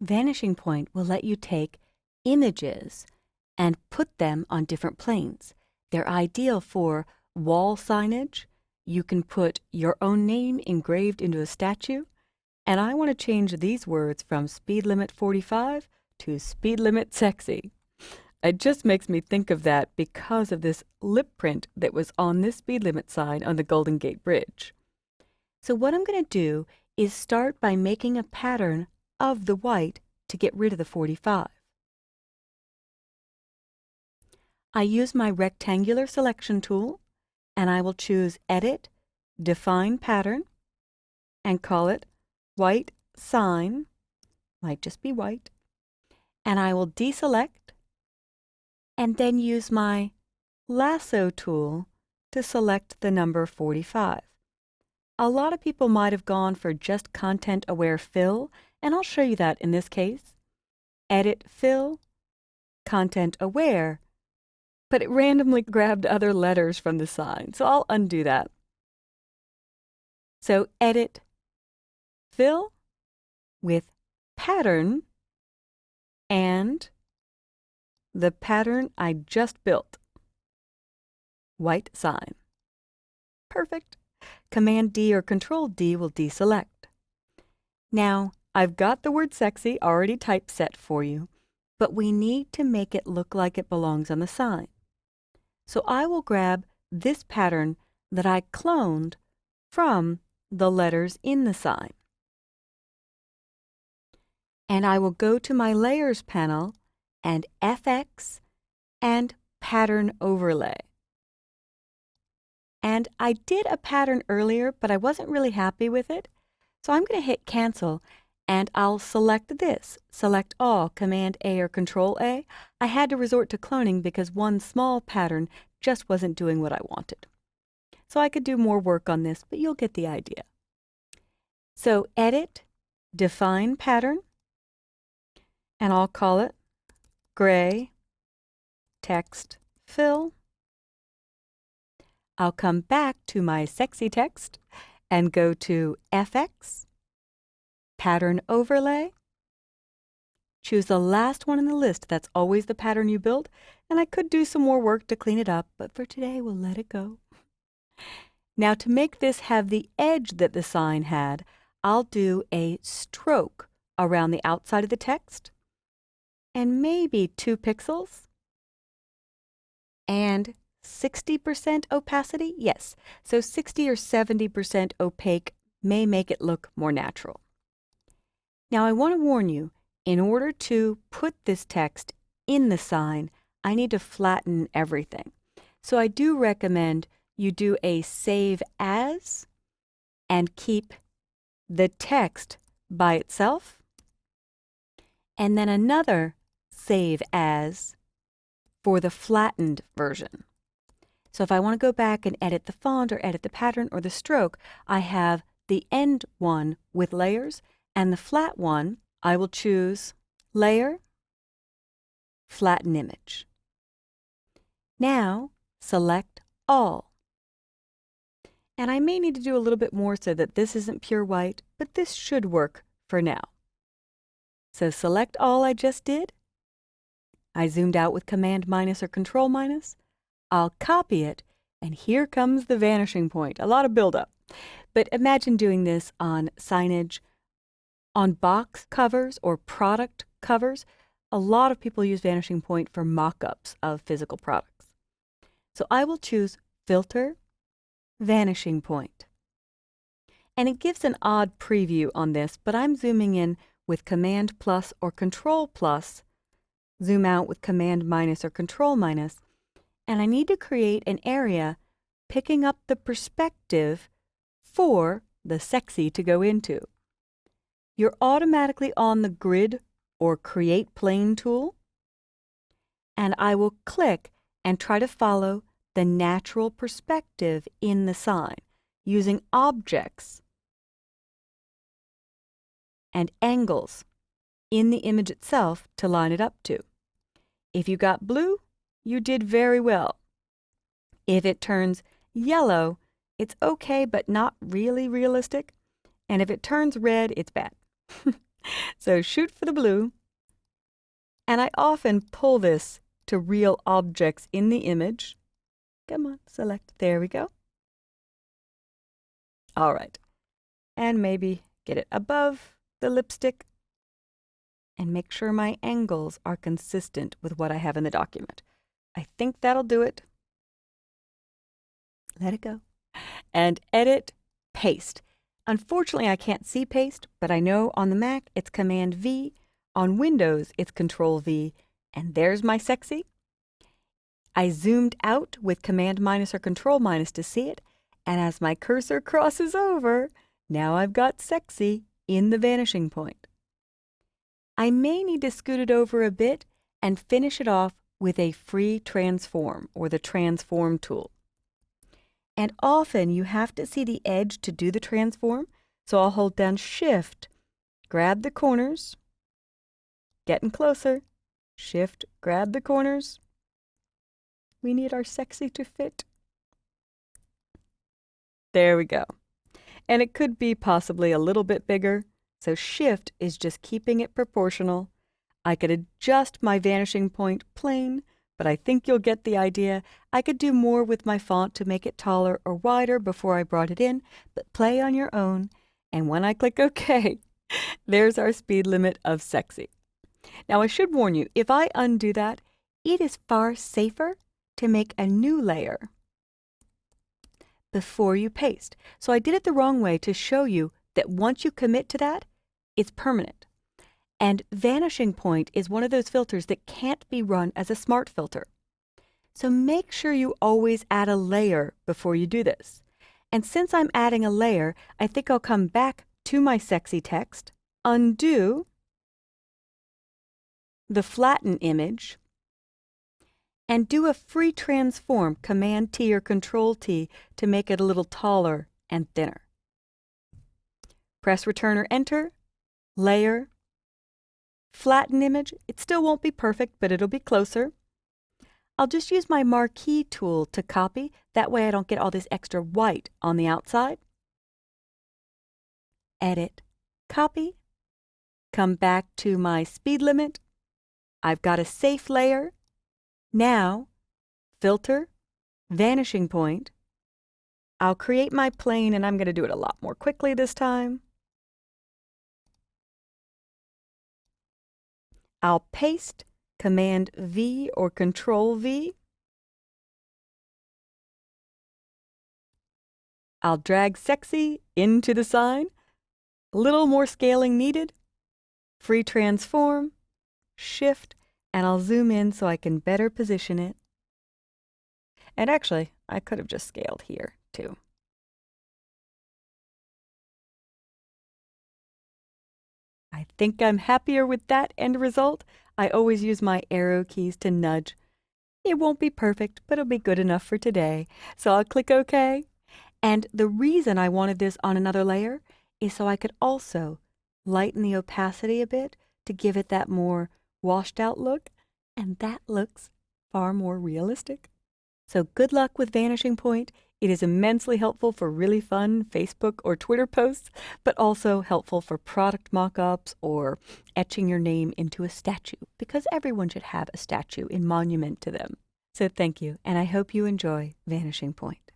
Vanishing Point will let you take images and put them on different planes. They're ideal for wall signage. You can put your own name engraved into a statue. And I want to change these words from speed limit 45 to speed limit sexy. It just makes me think of that because of this lip print that was on this speed limit sign on the Golden Gate Bridge. So what I'm going to do is start by making a pattern of the white to get rid of the 45. I use my rectangular selection tool, and I will choose Edit, Define Pattern, and call it White Sign, might just be white, and I will deselect, and then use my lasso tool to select the number 45. A lot of people might have gone for just content-aware fill, and I'll show you that in this case. Edit Fill, Content Aware, but it randomly grabbed other letters from the sign, so I'll undo that. So Edit Fill with Pattern and the pattern I just built. White sign. Perfect. Command D or Control D will deselect. Now, I've got the word sexy already typeset for you, but we need to make it look like it belongs on the sign. So I will grab this pattern that I cloned from the letters in the sign. And I will go to my Layers panel and FX and Pattern Overlay. And I did a pattern earlier, but I wasn't really happy with it. So I'm going to hit Cancel, and I'll select this. Select All, Command A or Control A. I had to resort to cloning because one small pattern just wasn't doing what I wanted. So I could do more work on this, but you'll get the idea. So Edit, Define Pattern, and I'll call it Gray Text Fill. I'll come back to my sexy text and go to FX, Pattern Overlay, choose the last one in the list. That's always the pattern you build, and I could do some more work to clean it up, but for today we'll let it go. Now to make this have the edge that the sign had, I'll do a stroke around the outside of the text, and maybe 2 pixels, and 60% opacity? Yes, so 60 or 70% opaque may make it look more natural. Now I want to warn you, in order to put this text in the sign, I need to flatten everything. So I do recommend you do a Save As and keep the text by itself, and then another Save As for the flattened version. So if I want to go back and edit the font or edit the pattern or the stroke, I have the end one with layers, and the flat one, I will choose Layer, Flatten Image. Now select All. And I may need to do a little bit more so that this isn't pure white, but this should work for now. So select All I just did. I zoomed out with Command minus or Control minus. I'll copy it, and here comes the vanishing point. A lot of buildup. But imagine doing this on signage, on box covers or product covers. A lot of people use vanishing point for mock-ups of physical products. So I will choose Filter, Vanishing Point. And it gives an odd preview on this, but I'm zooming in with Command plus or Control plus, zoom out with Command minus or Control minus, and I need to create an area picking up the perspective for the sexy to go into. You're automatically on the Grid or Create Plane tool, and I will click and try to follow the natural perspective in the sign using objects and angles in the image itself to line it up to. If you got blue, you did very well. If it turns yellow, it's okay but not really realistic. And if it turns red, it's bad. So shoot for the blue. And I often pull this to real objects in the image. Come on, select. There we go. All right. And maybe get it above the lipstick and make sure my angles are consistent with what I have in the document. I think that'll do it. Let it go. And edit, paste. Unfortunately, I can't see paste, but I know on the Mac it's Command V. On Windows, it's Control V. And there's my sexy. I zoomed out with Command minus or Control minus to see it. And as my cursor crosses over, now I've got sexy in the vanishing point. I may need to scoot it over a bit and finish it off with a free transform or the transform tool. And often you have to see the edge to do the transform, so I'll hold down Shift, grab the corners, getting closer, Shift, grab the corners. We need our sexy to fit. There we go. And it could be possibly a little bit bigger, so Shift is just keeping it proportional. I could adjust my vanishing point plane, but I think you'll get the idea. I could do more with my font to make it taller or wider before I brought it in, but play on your own. And when I click OK, there's our speed limit of sexy. Now I should warn you, if I undo that, it is far safer to make a new layer before you paste. So I did it the wrong way to show you that once you commit to that, it's permanent. And vanishing point is one of those filters that can't be run as a smart filter. So make sure you always add a layer before you do this. And since I'm adding a layer, I think I'll come back to my sexy text, undo the flatten image, and do a free transform, Command T or Control T, to make it a little taller and thinner. Press Return or Enter, Layer, Flatten Image. It still won't be perfect, but it'll be closer. I'll just use my Marquee tool to copy. That way I don't get all this extra white on the outside. Edit, Copy, come back to my speed limit. I've got a safe layer. Now, Filter, Vanishing Point. I'll create my plane, and I'm going to do it a lot more quickly this time. I'll paste, Command V or Control V. I'll drag sexy into the sign. A little more scaling needed. Free transform, Shift, and I'll zoom in so I can better position it. And actually, I could have just scaled here too. I think I'm happier with that end result. I always use my arrow keys to nudge. It won't be perfect, but it'll be good enough for today. So I'll click OK. And the reason I wanted this on another layer is so I could also lighten the opacity a bit to give it that more washed out look, and that looks far more realistic. So good luck with Vanishing Point. It is immensely helpful for really fun Facebook or Twitter posts, but also helpful for product mock-ups or etching your name into a statue, because everyone should have a statue in monument to them. So thank you, and I hope you enjoy Vanishing Point.